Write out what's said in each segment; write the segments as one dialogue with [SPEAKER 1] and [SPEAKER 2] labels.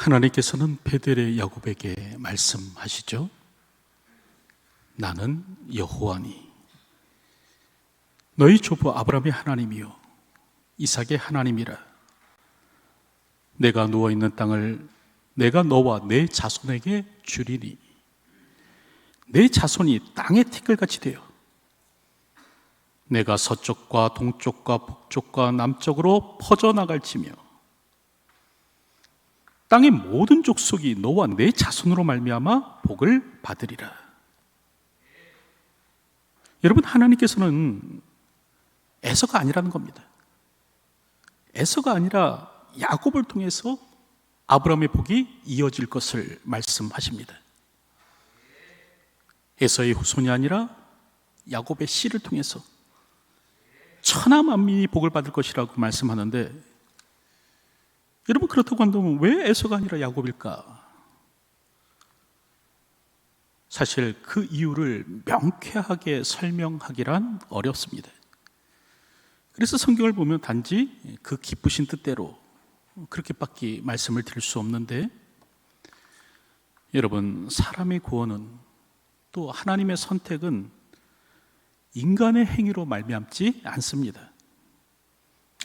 [SPEAKER 1] 하나님께서는 베델의 야곱에게 말씀하시죠. 나는 여호와니 너희 조부 아브라함의 하나님이요 이삭의 하나님이라. 내가 누워있는 땅을 내가 너와 내 자손에게 주리니 내 자손이 땅의 티끌같이 되어 내가 서쪽과 동쪽과 북쪽과 남쪽으로 퍼져나갈지며 땅의 모든 족속이 너와 내 자손으로 말미암아 복을 받으리라. 여러분, 하나님께서는 에서가 아니라는 겁니다. 에서가 아니라 야곱을 통해서 아브라함의 복이 이어질 것을 말씀하십니다. 에서의 후손이 아니라 야곱의 씨를 통해서 천하 만민이 복을 받을 것이라고 말씀하는데, 여러분, 그렇다고 한다면 왜 에서가 아니라 야곱일까? 사실 그 이유를 명쾌하게 설명하기란 어렵습니다. 그래서 성경을 보면 단지 그 기쁘신 뜻대로 그렇게밖에 말씀을 드릴 수 없는데, 여러분, 사람의 구원은 또 하나님의 선택은 인간의 행위로 말미암지 않습니다.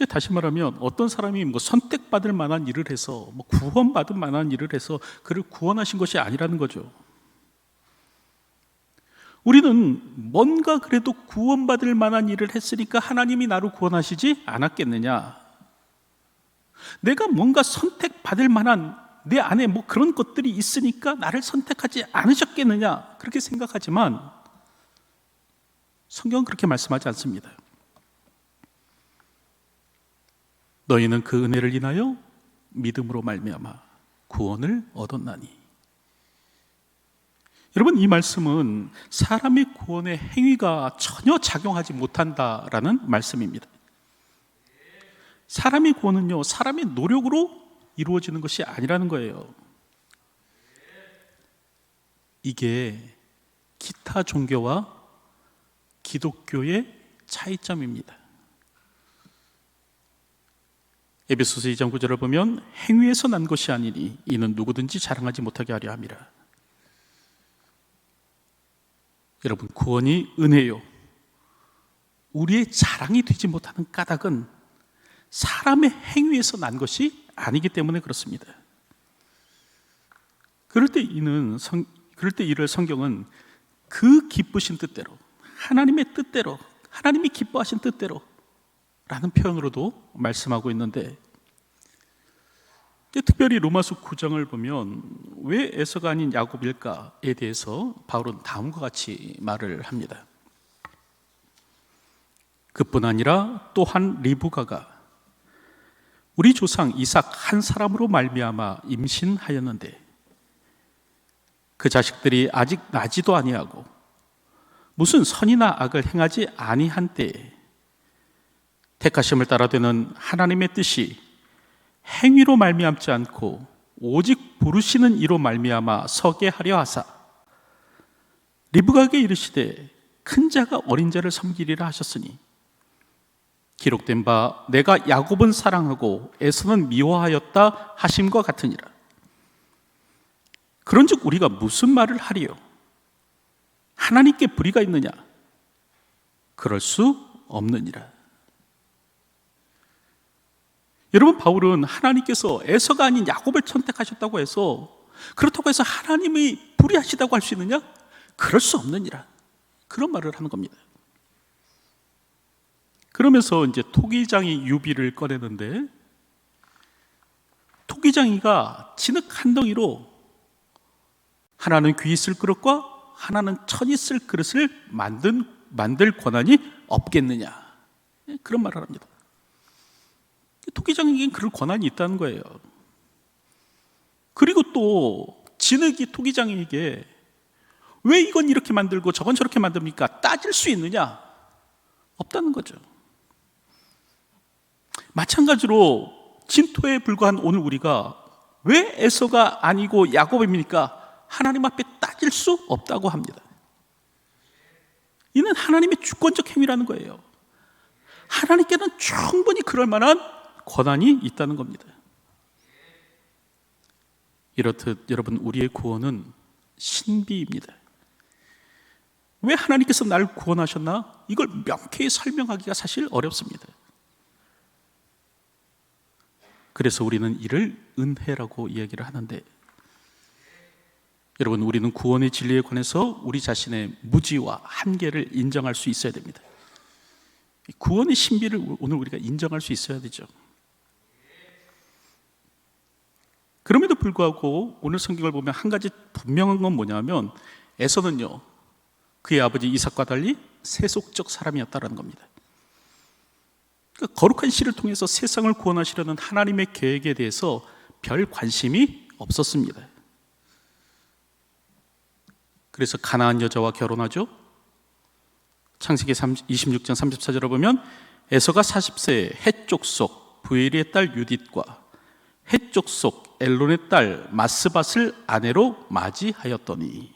[SPEAKER 1] 다시 말하면 어떤 사람이 선택받을 만한 일을 해서 구원받을 만한 일을 해서 그를 구원하신 것이 아니라는 거죠. 우리는 뭔가 그래도 구원받을 만한 일을 했으니까 하나님이 나를 구원하시지 않았겠느냐, 내가 뭔가 선택받을 만한 내 안에 그런 것들이 있으니까 나를 선택하지 않으셨겠느냐, 그렇게 생각하지만 성경은 그렇게 말씀하지 않습니다. 너희는 그 은혜를 인하여 믿음으로 말미암아 구원을 얻었나니. 여러분, 이 말씀은 사람의 구원의 행위가 전혀 작용하지 못한다라는 말씀입니다. 사람의 구원은요, 사람의 노력으로 이루어지는 것이 아니라는 거예요. 이게 기타 종교와 기독교의 차이점입니다. 에베소서 2장 9절을 보면 행위에서 난 것이 아니니 이는 누구든지 자랑하지 못하게 하려 함이라. 여러분, 구원이 은혜요, 우리의 자랑이 되지 못하는 까닭은 사람의 행위에서 난 것이 아니기 때문에 그렇습니다. 그럴 때 이를 성경은 그 기쁘신 뜻대로, 하나님의 뜻대로, 하나님이 기뻐하신 뜻대로 라는 표현으로도 말씀하고 있는데, 특별히 로마서 9장을 보면 왜 에서가 아닌 야곱일까에 대해서 바울은 다음과 같이 말을 합니다. 그뿐 아니라 또한 리브가가 우리 조상 이삭 한 사람으로 말미암아 임신하였는데 그 자식들이 아직 나지도 아니하고 무슨 선이나 악을 행하지 아니한 때에 택하심을 따라 되는 하나님의 뜻이 행위로 말미암지 않고 오직 부르시는 이로 말미암아 서게 하려 하사 리브가에게 이르시되 큰 자가 어린 자를 섬기리라 하셨으니 기록된 바 내가 야곱은 사랑하고 에서는 미워하였다 하심과 같으니라. 그런즉 우리가 무슨 말을 하리요? 하나님께 불의가 있느냐? 그럴 수 없느니라. 여러분, 바울은 하나님께서 에서가 아닌 야곱을 선택하셨다고 해서, 그렇다고 해서 하나님이 불의하시다고 할 수 있느냐? 그럴 수 없느니라, 그런 말을 하는 겁니다. 그러면서 이제 토기장이 유비를 꺼내는데, 토기장이가 진흙 한 덩이로 하나는 귀 있을 그릇과 하나는 천 있을 그릇을 만들 권한이 없겠느냐, 그런 말을 합니다. 토기장에겐 그럴 권한이 있다는 거예요. 그리고 또 진흙이 토기장에게 왜 이건 이렇게 만들고 저건 저렇게 만듭니까? 따질 수 있느냐? 없다는 거죠. 마찬가지로 진토에 불과한 오늘 우리가 왜 에서가 아니고 야곱입니까? 하나님 앞에 따질 수 없다고 합니다. 이는 하나님의 주권적 행위라는 거예요. 하나님께는 충분히 그럴 만한 권한이 있다는 겁니다. 이렇듯 여러분, 우리의 구원은 신비입니다. 왜 하나님께서 날 구원하셨나? 이걸 명쾌히 설명하기가 사실 어렵습니다. 그래서 우리는 이를 은혜라고 이야기를 하는데, 여러분, 우리는 구원의 진리에 관해서 우리 자신의 무지와 한계를 인정할 수 있어야 됩니다. 구원의 신비를 오늘 우리가 인정할 수 있어야 되죠. 그럼에도 불구하고 오늘 성경을 보면 한 가지 분명한 건 뭐냐면, 에서는요, 그의 아버지 이삭과 달리 세속적 사람이었다는 겁니다. 그러니까 거룩한 씨를 통해서 세상을 구원하시려는 하나님의 계획에 대해서 별 관심이 없었습니다. 그래서 가나안 여자와 결혼하죠. 창세기 26장 34절을 보면 에서가 40세에 헷 족속 부엘의 딸 유딧과 헷 족속 엘론의 딸 마스밧을 아내로 맞이하였더니,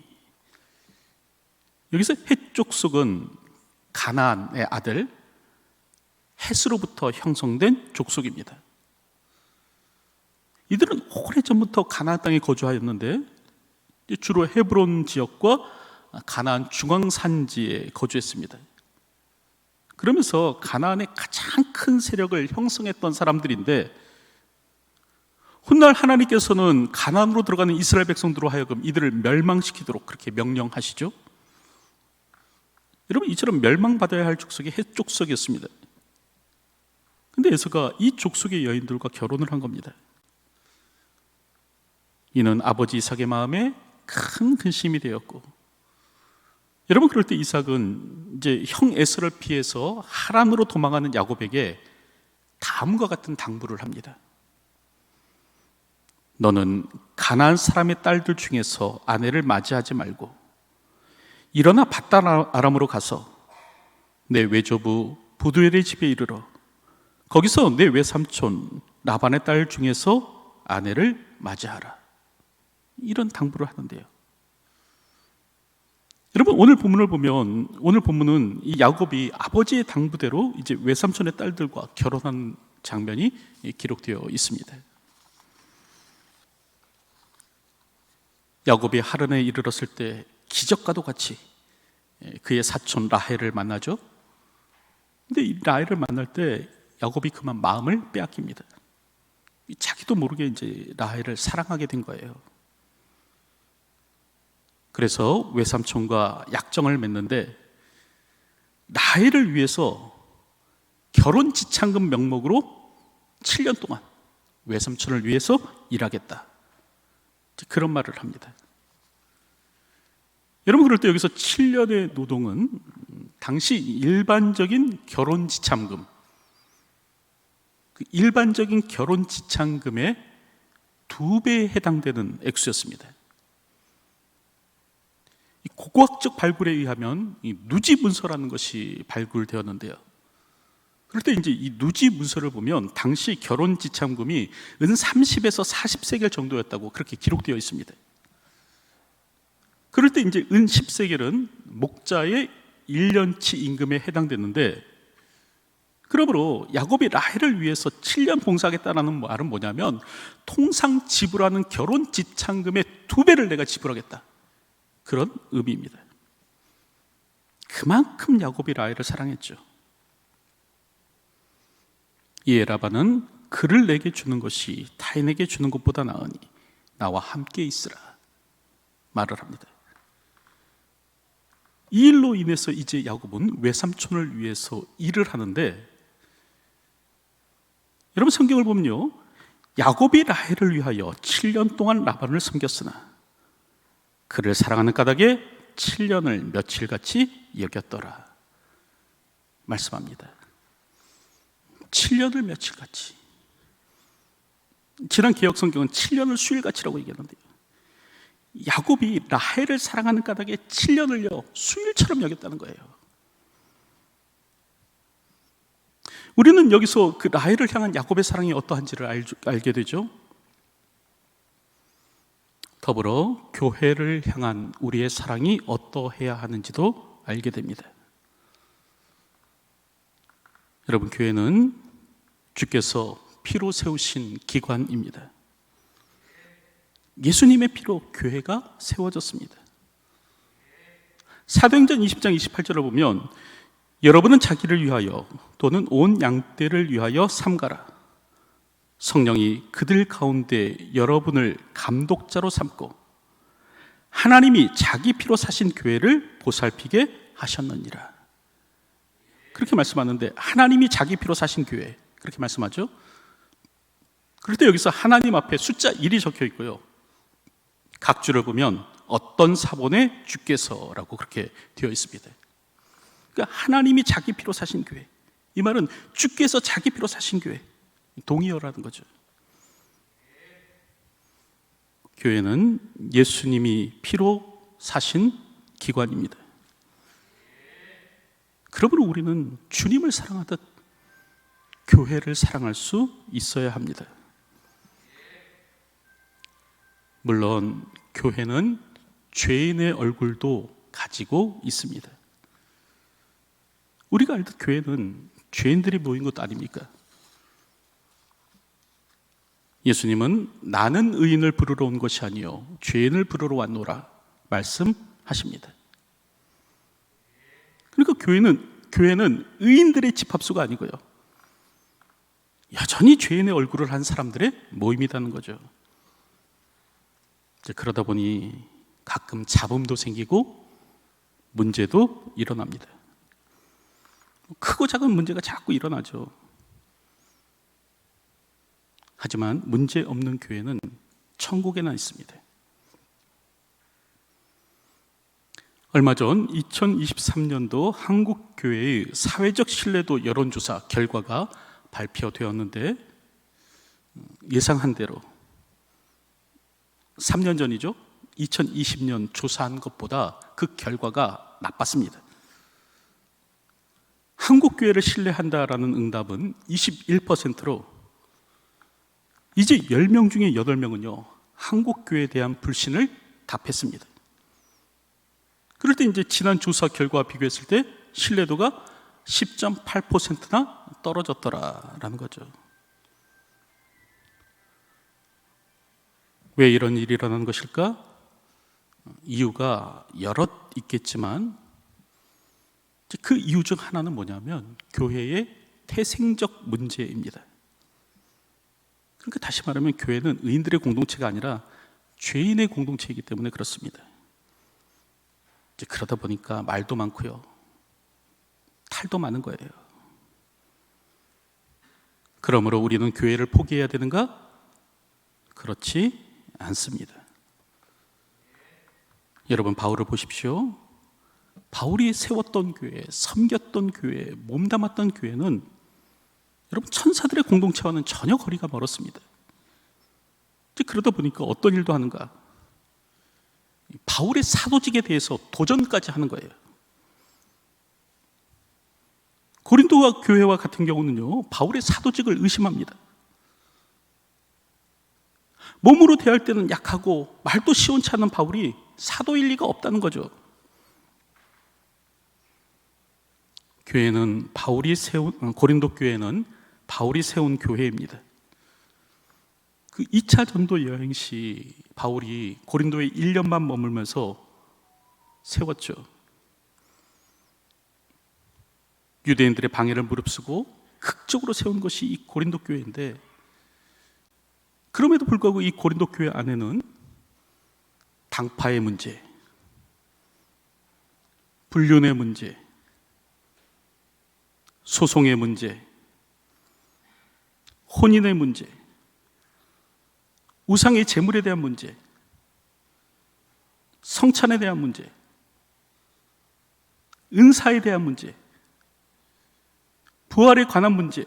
[SPEAKER 1] 여기서 헷 족속은 가나안의 아들 헷으로부터 형성된 족속입니다. 이들은 오래전부터 가나안 땅에 거주하였는데 주로 헤브론 지역과 가나안 중앙산지에 거주했습니다. 그러면서 가나안의 가장 큰 세력을 형성했던 사람들인데, 훗날 하나님께서는 가나안으로 들어가는 이스라엘 백성들로 하여금 이들을 멸망시키도록 그렇게 명령하시죠. 여러분, 이처럼 멸망받아야 할 족속이 헷 족속이었습니다. 근데 에서가 이 족속의 여인들과 결혼을 한 겁니다. 이는 아버지 이삭의 마음에 큰 근심이 되었고, 여러분, 그럴 때 이삭은 이제 형 에서를 피해서 하란으로 도망하는 야곱에게 다음과 같은 당부를 합니다. 너는 가나안 사람의 딸들 중에서 아내를 맞이하지 말고 일어나 밧단 아람으로 가서 내 외조부 부두엘의 집에 이르러 거기서 내 외삼촌 라반의 딸 중에서 아내를 맞이하라. 이런 당부를 하는데요. 여러분, 오늘 본문을 보면, 오늘 본문은 이 야곱이 아버지의 당부대로 이제 외삼촌의 딸들과 결혼한 장면이 기록되어 있습니다. 야곱이 하란에 이르렀을 때 기적과도 같이 그의 사촌 라헬을 만나죠. 근데 이 라헬을 만날 때 야곱이 그만 마음을 빼앗깁니다. 자기도 모르게 이제 라헬을 사랑하게 된 거예요. 그래서 외삼촌과 약정을 맺는데, 라헬을 위해서 결혼 지참금 명목으로 7년 동안 외삼촌을 위해서 일하겠다, 그런 말을 합니다. 여러분, 그럴 때 여기서 7년의 노동은 당시 일반적인 결혼 지참금, 그 일반적인 결혼 지참금의 2배에 해당되는 액수였습니다. 이 고고학적 발굴에 의하면 이 누지 문서라는 것이 발굴되었는데요. 그럴 때 이제 이 누지 문서를 보면 당시 결혼 지참금이 은 30에서 40세겔 정도였다고 그렇게 기록되어 있습니다. 그럴 때 이제 은 10세겔은 목자의 1년치 임금에 해당됐는데, 그러므로 야곱이 라헬을 위해서 7년 봉사하겠다는 말은 뭐냐면, 통상 지불하는 결혼 지참금의 2배를 내가 지불하겠다, 그런 의미입니다. 그만큼 야곱이 라헬을 사랑했죠. 이에 라반은 그를 내게 주는 것이 타인에게 주는 것보다 나으니 나와 함께 있으라 말을 합니다. 이 일로 인해서 이제 야곱은 외삼촌을 위해서 일을 하는데, 여러분, 성경을 보면요, 야곱이 라헬을 위하여 7년 동안 라반을 섬겼으나 그를 사랑하는 까닭에 7년을 며칠같이 여겼더라 말씀합니다. 7년을 며칠같이. 지난 개혁성경은 7년을 수일같이라고 얘기하는데요, 야곱이 라헬을 사랑하는 까닭에 7년을요 수일처럼 여겼다는 거예요. 우리는 여기서 그 라헬을 향한 야곱의 사랑이 어떠한지를 알게 되죠. 더불어 교회를 향한 우리의 사랑이 어떠해야 하는지도 알게 됩니다. 여러분, 교회는 주께서 피로 세우신 기관입니다. 예수님의 피로 교회가 세워졌습니다. 사도행전 20장 28절을 보면 여러분은 자기를 위하여 또는 온 양떼를 위하여 삼가라. 성령이 그들 가운데 여러분을 감독자로 삼고 하나님이 자기 피로 사신 교회를 보살피게 하셨느니라. 그렇게 말씀하는데 하나님이 자기 피로 사신 교회 그렇게 말씀하죠. 그럴 때 여기서 하나님 앞에 숫자 1이 적혀 있고요. 각 줄을 보면 어떤 사본의 주께서라고 그렇게 되어 있습니다. 그러니까 하나님이 자기 피로 사신 교회, 이 말은 주께서 자기 피로 사신 교회, 동의어라는 거죠. 교회는 예수님이 피로 사신 기관입니다. 그러므로 우리는 주님을 사랑하듯 교회를 사랑할 수 있어야 합니다. 물론 교회는 죄인의 얼굴도 가지고 있습니다. 우리가 알듯 교회는 죄인들이 모인 것 아닙니까? 예수님은 나는 의인을 부르러 온 것이 아니요 죄인을 부르러 왔노라 말씀하십니다. 그러니까 교회는 의인들의 집합소가 아니고요, 여전히 죄인의 얼굴을 한 사람들의 모임이라는 거죠. 그러다 보니 가끔 잡음도 생기고 문제도 일어납니다. 크고 작은 문제가 자꾸 일어나죠. 하지만 문제 없는 교회는 천국에나 있습니다. 얼마 전 2023년도 한국교회의 사회적 신뢰도 여론조사 결과가 발표되었는데 예상한 대로 3년 전이죠. 2020년 조사한 것보다 그 결과가 나빴습니다. 한국교회를 신뢰한다라는 응답은 21%로 이제 10명 중에 8명은요 한국교회에 대한 불신을 답했습니다. 그럴 때 이제 지난 조사 결과와 비교했을 때 신뢰도가 10.8%나 떨어졌더라라는 거죠. 왜 이런 일이 일어나는 것일까? 이유가 여럿 있겠지만 그 이유 중 하나는 뭐냐면 교회의 태생적 문제입니다. 그러니까 다시 말하면 교회는 의인들의 공동체가 아니라 죄인의 공동체이기 때문에 그렇습니다. 이제 그러다 보니까 말도 많고요, 탈도 많은 거예요. 그러므로 우리는 교회를 포기해야 되는가? 그렇지 않습니다. 여러분 바울을 보십시오. 바울이 세웠던 교회, 섬겼던 교회, 몸담았던 교회는 여러분 천사들의 공동체와는 전혀 거리가 멀었습니다. 이제 그러다 보니까 어떤 일도 하는가? 바울의 사도직에 대해서 도전까지 하는 거예요. 고린도 교회와 같은 경우는요 바울의 사도직을 의심합니다. 몸으로 대할 때는 약하고 말도 시원치 않은 바울이 사도일 리가 없다는 거죠. 고린도 교회는 바울이 세운 교회입니다. 그 2차 전도 여행 시 바울이 고린도에 1년만 머물면서 세웠죠. 유대인들의 방해를 무릅쓰고 극적으로 세운 것이 이 고린도 교회인데, 그럼에도 불구하고 이 고린도 교회 안에는 당파의 문제, 불륜의 문제, 소송의 문제, 혼인의 문제, 우상의 재물에 대한 문제, 성찬에 대한 문제, 은사에 대한 문제, 부활에 관한 문제,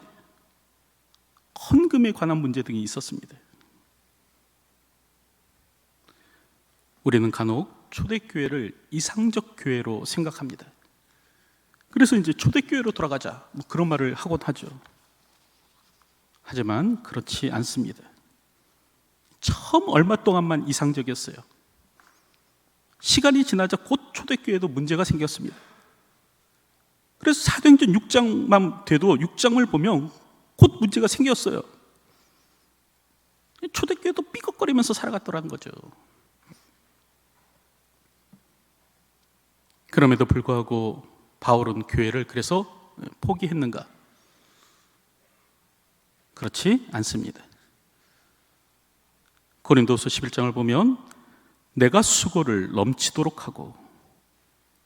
[SPEAKER 1] 헌금에 관한 문제 등이 있었습니다. 우리는 간혹 초대교회를 이상적 교회로 생각합니다. 그래서 이제 초대교회로 돌아가자 그런 말을 하곤 하죠. 하지만 그렇지 않습니다. 처음 얼마 동안만 이상적이었어요. 시간이 지나자 곧 초대교회도 문제가 생겼습니다. 그래서 사도행전 6장만 돼도 6장을 보면 곧 문제가 생겼어요. 초대교회도 삐걱거리고 떽떽거리면서 살아갔더라는 거죠. 그럼에도 불구하고 바울은 교회를 그래서 포기했는가? 그렇지 않습니다. 고린도서 11장을 보면 내가 수고를 넘치도록 하고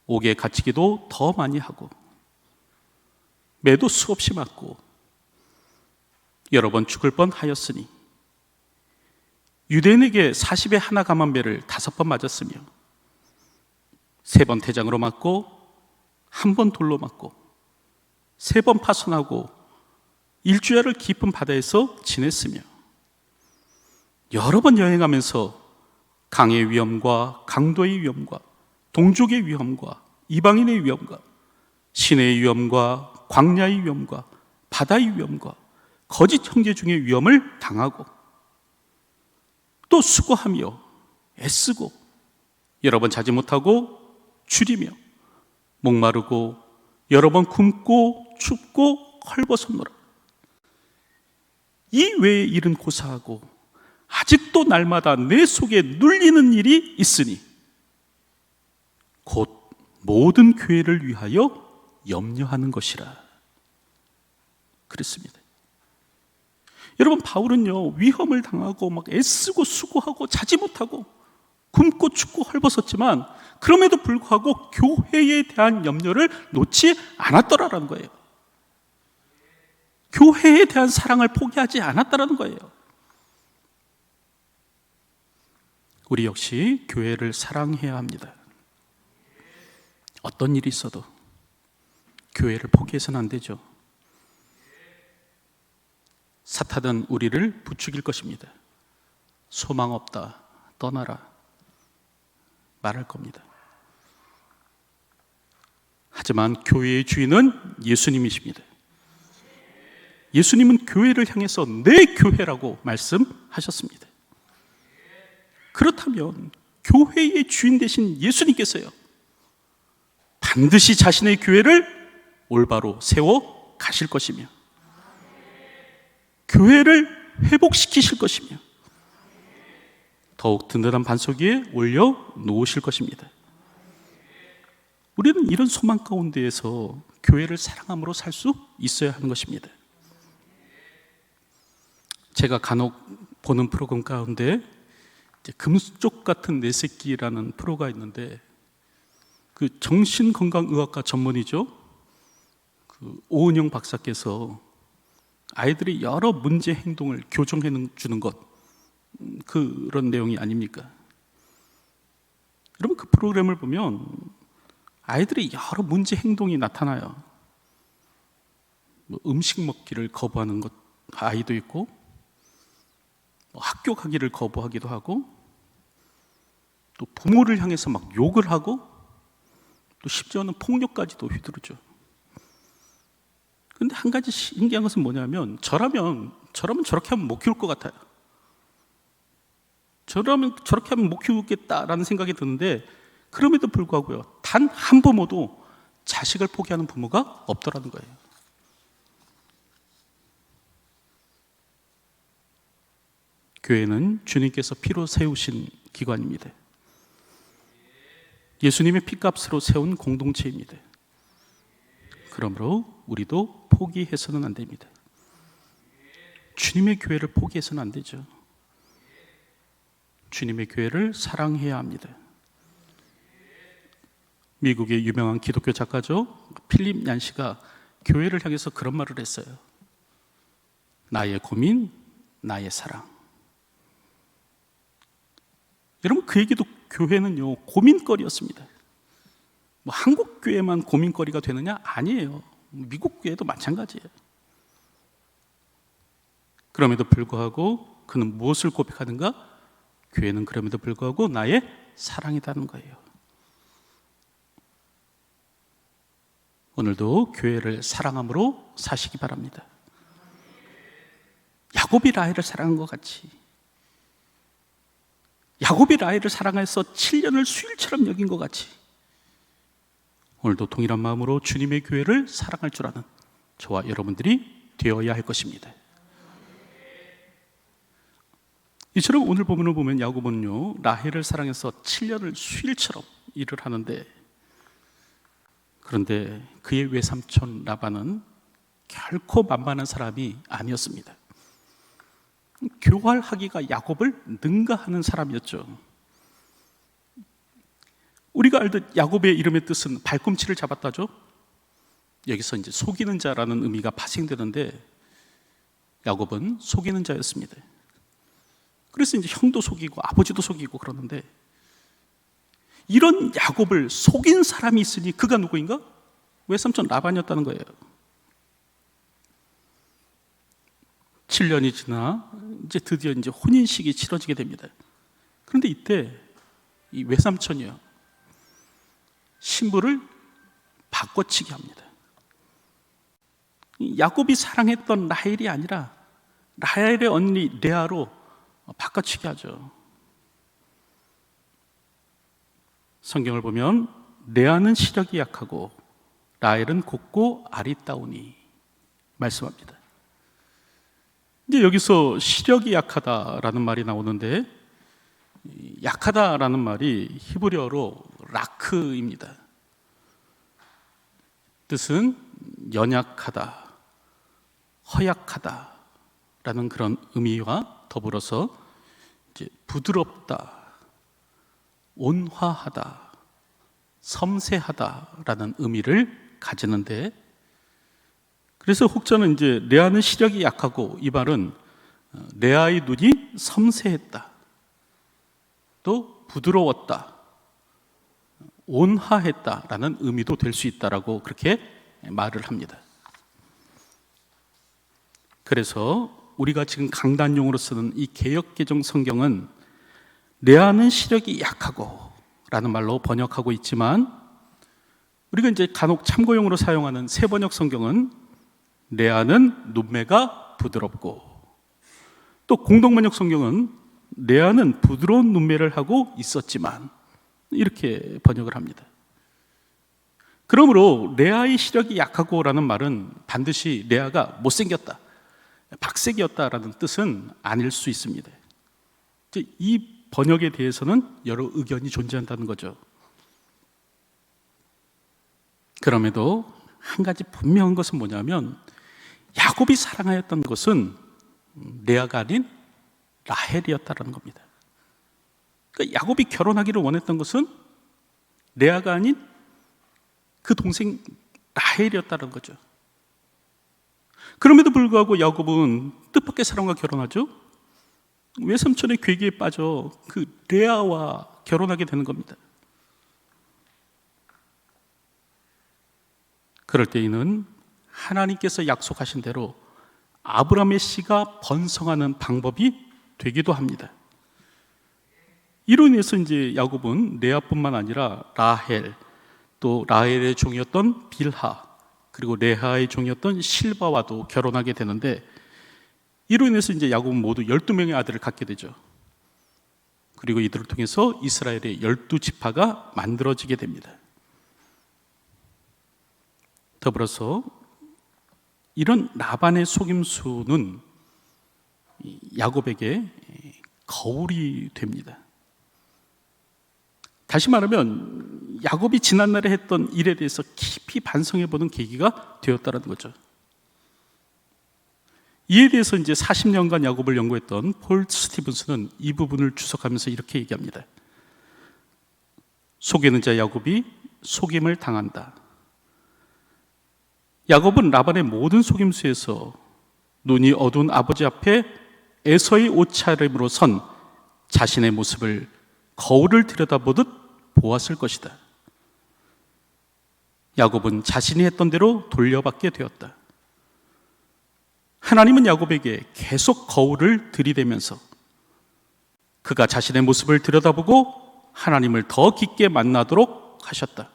[SPEAKER 1] 옥에 갇히기도 더 많이 하고 매도 수없이 맞고 여러 번 죽을 뻔하였으니 유대인에게 40에 하나 감한 배를 5번 맞았으며 3번 태장으로 맞고 1번 돌로 맞고 3번 파손하고 일주일을 깊은 바다에서 지냈으며 여러 번 여행하면서 강의 위험과 강도의 위험과 동족의 위험과 이방인의 위험과 시내의 위험과 광야의 위험과 바다의 위험과 거짓 형제 중의 위험을 당하고 또 수고하며 애쓰고 여러 번 자지 못하고 줄이며 목마르고 여러 번 굶고 춥고 헐벗었노라. 이 외의 일은 고사하고 아직도 날마다 내 속에 눌리는 일이 있으니 곧 모든 교회를 위하여 염려하는 것이라 그랬습니다. 여러분, 바울은요 위험을 당하고 막 애쓰고 수고하고 자지 못하고 굶고 춥고 헐벗었지만 그럼에도 불구하고 교회에 대한 염려를 놓지 않았더라라는 거예요. 교회에 대한 사랑을 포기하지 않았다라는 거예요. 우리 역시 교회를 사랑해야 합니다. 어떤 일이 있어도 교회를 포기해서는 안 되죠. 사탄은 우리를 부추길 것입니다. 소망 없다, 떠나라 말할 겁니다. 하지만 교회의 주인은 예수님이십니다. 예수님은 교회를 향해서 내 교회라고 말씀하셨습니다. 그렇다면 교회의 주인 되신 예수님께서요 반드시 자신의 교회를 올바로 세워 가실 것이며 교회를 회복시키실 것이며 더욱 든든한 반석 위에 올려 놓으실 것입니다. 우리는 이런 소망 가운데에서 교회를 사랑함으로 살 수 있어야 하는 것입니다. 제가 간혹 보는 프로그램 가운데 금쪽 같은 내 새끼라는 프로가 있는데 그 정신건강의학과 전문의죠. 그 오은영 박사께서 아이들이 여러 문제 행동을 교정해 주는 것 그런 내용이 아닙니까? 여러분 그 프로그램을 보면 아이들이 여러 문제 행동이 나타나요. 뭐 음식 먹기를 거부하는 것 아이도 있고 학교 가기를 거부하기도 하고 또 부모를 향해서 막 욕을 하고 또 심지어는 폭력까지도 휘두르죠. 그런데 한 가지 신기한 것은 뭐냐면 저라면 저렇게 하면 못 키울 것 같아요. 저라면 저렇게 하면 못 키우겠다라는 생각이 드는데 그럼에도 불구하고요 단 한 부모도 자식을 포기하는 부모가 없더라는 거예요. 교회는 주님께서 피로 세우신 기관입니다. 예수님의 피값으로 세운 공동체입니다. 그러므로 우리도 포기해서는 안 됩니다. 주님의 교회를 포기해서는 안 되죠. 주님의 교회를 사랑해야 합니다. 미국의 유명한 기독교 작가죠. 필립 얀시가 교회를 향해서 그런 말을 했어요. 나의 고민, 나의 사랑. 여러분 그에게도 교회는요 고민거리였습니다. 뭐 한국 교회만 고민거리가 되느냐? 아니에요. 미국 교회도 마찬가지예요. 그럼에도 불구하고 그는 무엇을 고백하는가? 교회는 그럼에도 불구하고 나의 사랑이라는 거예요. 오늘도 교회를 사랑함으로 사시기 바랍니다. 야곱이 라헬을 사랑한 것 같이 야곱이 라헬을 사랑해서 7년을 수일처럼 여긴 것 같이 오늘도 동일한 마음으로 주님의 교회를 사랑할 줄 아는 저와 여러분들이 되어야 할 것입니다. 이처럼 오늘 본문을 보면 야곱은요, 라헬을 사랑해서 7년을 수일처럼 일을 하는데, 그런데 그의 외삼촌 라반은 결코 만만한 사람이 아니었습니다. 교활하기가 야곱을 능가하는 사람이었죠. 우리가 알듯 야곱의 이름의 뜻은 발꿈치를 잡았다죠. 여기서 이제 속이는 자라는 의미가 파생되는데, 야곱은 속이는 자였습니다. 그래서 이제 형도 속이고 아버지도 속이고 그러는데, 이런 야곱을 속인 사람이 있으니 그가 누구인가? 외삼촌 라반이었다는 거예요. 7년이 지나 이제 드디어 이제 혼인식이 치러지게 됩니다. 그런데 이때 이 외삼촌이요, 신부를 바꿔치기 합니다. 야곱이 사랑했던 라헬이 아니라 라헬의 언니 레아로 바꿔치기 하죠. 성경을 보면 레아는 시력이 약하고 라헬은 곱고 아리따우니 말씀합니다. 이제 여기서 시력이 약하다라는 말이 나오는데, 약하다라는 말이 히브리어로 라크입니다. 뜻은 연약하다, 허약하다라는 그런 의미와 더불어서 이제 부드럽다, 온화하다, 섬세하다라는 의미를 가지는데, 그래서 혹자는 이제 레아는 시력이 약하고, 이 말은 레아의 눈이 섬세했다, 또 부드러웠다, 온화했다라는 의미도 될 수 있다라고 그렇게 말을 합니다. 그래서 우리가 지금 강단용으로 쓰는 이 개역개정 성경은 레아는 시력이 약하고 라는 말로 번역하고 있지만, 우리가 이제 간혹 참고용으로 사용하는 새번역 성경은 레아는 눈매가 부드럽고, 또 공동번역 성경은 레아는 부드러운 눈매를 하고 있었지만, 이렇게 번역을 합니다. 그러므로 레아의 시력이 약하고 라는 말은 반드시 레아가 못생겼다, 박색이었다라는 뜻은 아닐 수 있습니다. 이 번역에 대해서는 여러 의견이 존재한다는 거죠. 그럼에도 한 가지 분명한 것은 뭐냐면, 야곱이 사랑하였던 것은 레아가 아닌 라헬이었다는 겁니다. 그러니까 야곱이 결혼하기를 원했던 것은 레아가 아닌 그 동생 라헬이었다는 거죠. 그럼에도 불구하고 야곱은 뜻밖의 사람과 결혼하죠. 외삼촌의 괴기에 빠져 그 레아와 결혼하게 되는 겁니다. 그럴 때 이는 하나님께서 약속하신 대로 아브라함의 씨가 번성하는 방법이 되기도 합니다. 이로 인해서 이제 야곱은 레아뿐만 아니라 라헬, 또 라헬의 종이었던 빌하, 그리고 레아의 종이었던 실바와도 결혼하게 되는데, 이로 인해서 이제 야곱은 모두 12명의 아들을 갖게 되죠. 그리고 이들을 통해서 이스라엘의 12지파가 만들어지게 됩니다. 더불어서 이런 라반의 속임수는 야곱에게 거울이 됩니다. 다시 말하면 야곱이 지난날에 했던 일에 대해서 깊이 반성해보는 계기가 되었다는 거죠. 이에 대해서 이제 40년간 야곱을 연구했던 폴 스티븐스는 이 부분을 주석하면서 이렇게 얘기합니다. 속이는 자 야곱이 속임을 당한다. 야곱은 라반의 모든 속임수에서 눈이 어두운 아버지 앞에 에서의 옷차림으로 선 자신의 모습을 거울을 들여다보듯 보았을 것이다. 야곱은 자신이 했던 대로 돌려받게 되었다. 하나님은 야곱에게 계속 거울을 들이대면서 그가 자신의 모습을 들여다보고 하나님을 더 깊게 만나도록 하셨다.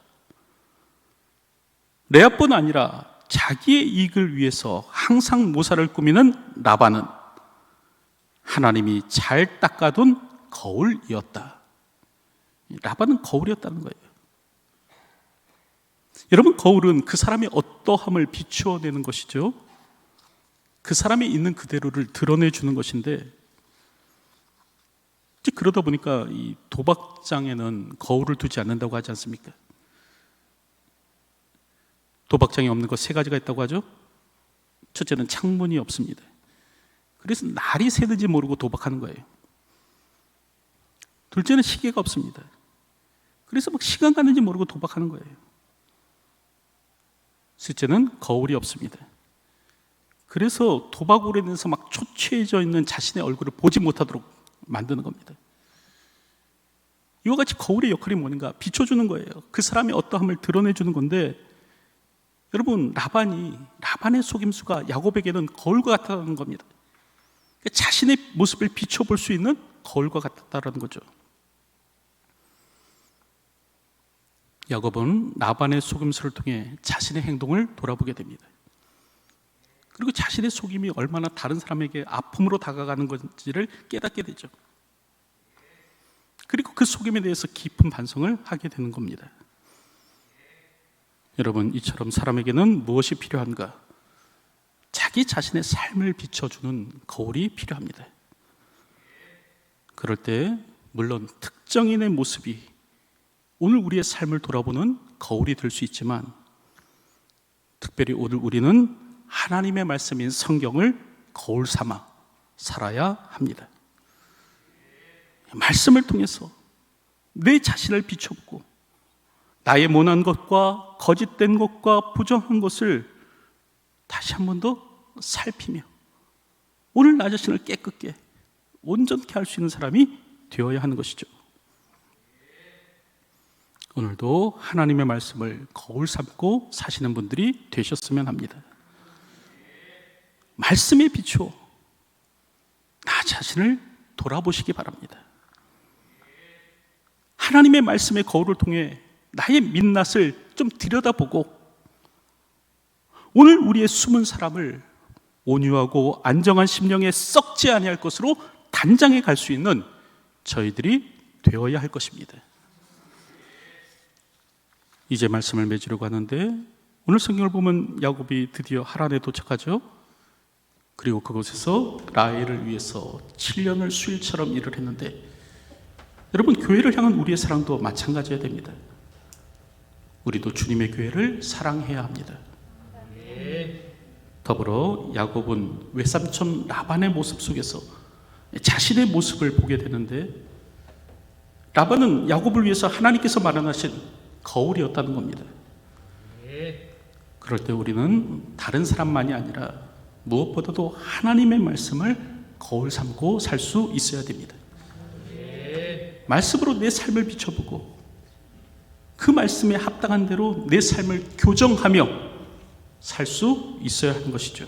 [SPEAKER 1] 레아뿐 아니라 자기의 이익을 위해서 항상 모사를 꾸미는 라반은 하나님이 잘 닦아둔 거울이었다. 라반은 거울이었다는 거예요. 여러분, 거울은 그 사람의 어떠함을 비추어내는 것이죠. 그 사람이 있는 그대로를 드러내주는 것인데, 그러다 보니까 이 도박장에는 거울을 두지 않는다고 하지 않습니까? 도박장에 없는 것 세 가지가 있다고 하죠. 첫째는 창문이 없습니다. 그래서 날이 새는지 모르고 도박하는 거예요. 둘째는 시계가 없습니다. 그래서 막 시간 가는지 모르고 도박하는 거예요. 셋째는 거울이 없습니다. 그래서 도박으로 인해서 막 초췌해져 있는 자신의 얼굴을 보지 못하도록 만드는 겁니다. 이와 같이 거울의 역할이 뭔가? 비춰주는 거예요. 그 사람의 어떠함을 드러내주는 건데, 여러분, 라반의 속임수가 야곱에게는 거울과 같다는 겁니다. 자신의 모습을 비춰볼 수 있는 거울과 같다라는 거죠. 야곱은 라반의 속임수를 통해 자신의 행동을 돌아보게 됩니다. 그리고 자신의 속임이 얼마나 다른 사람에게 아픔으로 다가가는 건지를 깨닫게 되죠. 그리고 그 속임에 대해서 깊은 반성을 하게 되는 겁니다. 여러분, 이처럼 사람에게는 무엇이 필요한가? 자기 자신의 삶을 비춰주는 거울이 필요합니다. 그럴 때 물론 특정인의 모습이 오늘 우리의 삶을 돌아보는 거울이 될 수 있지만, 특별히 오늘 우리는 하나님의 말씀인 성경을 거울 삼아 살아야 합니다. 말씀을 통해서 내 자신을 비춰보고 나의 모난 것과 거짓된 것과 부정한 것을 다시 한 번 더 살피며 오늘 나 자신을 깨끗게 온전케 할 수 있는 사람이 되어야 하는 것이죠. 오늘도 하나님의 말씀을 거울 삼고 사시는 분들이 되셨으면 합니다. 말씀에 비추어 나 자신을 돌아보시기 바랍니다. 하나님의 말씀의 거울을 통해 나의 민낯을 좀 들여다보고 오늘 우리의 숨은 사람을 온유하고 안정한 심령에 썩지 아니할 것으로 단장해 갈 수 있는 저희들이 되어야 할 것입니다. 이제 말씀을 맺으려고 하는데, 오늘 성경을 보면 야곱이 드디어 하란에 도착하죠. 그리고 그곳에서 라헬을 위해서 7년을 수일처럼 일을 했는데, 여러분, 교회를 향한 우리의 사랑도 마찬가지여야 됩니다. 우리도 주님의 교회를 사랑해야 합니다. 더불어 야곱은 외삼촌 라반의 모습 속에서 자신의 모습을 보게 되는데, 라반은 야곱을 위해서 하나님께서 마련하신 거울이었다는 겁니다. 그럴 때 우리는 다른 사람만이 아니라 무엇보다도 하나님의 말씀을 거울 삼고 살 수 있어야 됩니다. 말씀으로 내 삶을 비춰보고 그 말씀에 합당한 대로 내 삶을 교정하며 살 수 있어야 하는 것이죠.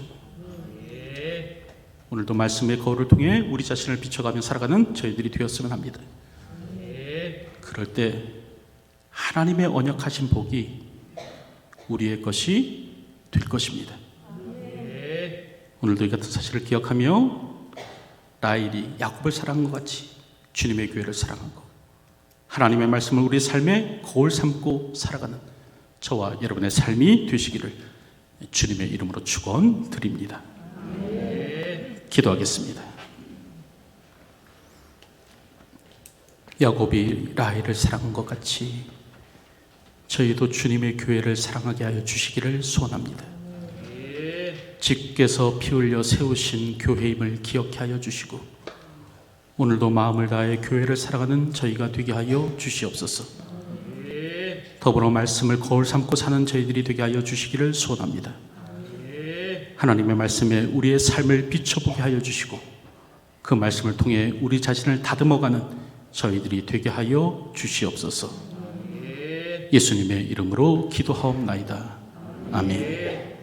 [SPEAKER 1] 오늘도 말씀의 거울을 통해 우리 자신을 비춰가며 살아가는 저희들이 되었으면 합니다. 그럴 때 하나님의 언약하신 복이 우리의 것이 될 것입니다. 오늘도 이 같은 사실을 기억하며 라헬이 야곱을 사랑한 것 같이 주님의 교회를 사랑한 것, 하나님의 말씀을 우리 삶에 거울 삼고 살아가는 저와 여러분의 삶이 되시기를 주님의 이름으로 축원드립니다. 기도하겠습니다. 야곱이 라헬을 사랑한 것 같이 저희도 주님의 교회를 사랑하게 하여 주시기를 소원합니다. 주께서 피 흘려 세우신 교회임을 기억해 하여 주시고 오늘도 마음을 다해 교회를 사랑하는 저희가 되게 하여 주시옵소서. 더불어 말씀을 거울 삼고 사는 저희들이 되게 하여 주시기를 소원합니다. 하나님의 말씀에 우리의 삶을 비춰보게 하여 주시고 그 말씀을 통해 우리 자신을 다듬어가는 저희들이 되게 하여 주시옵소서. 예수님의 이름으로 기도하옵나이다. 아멘.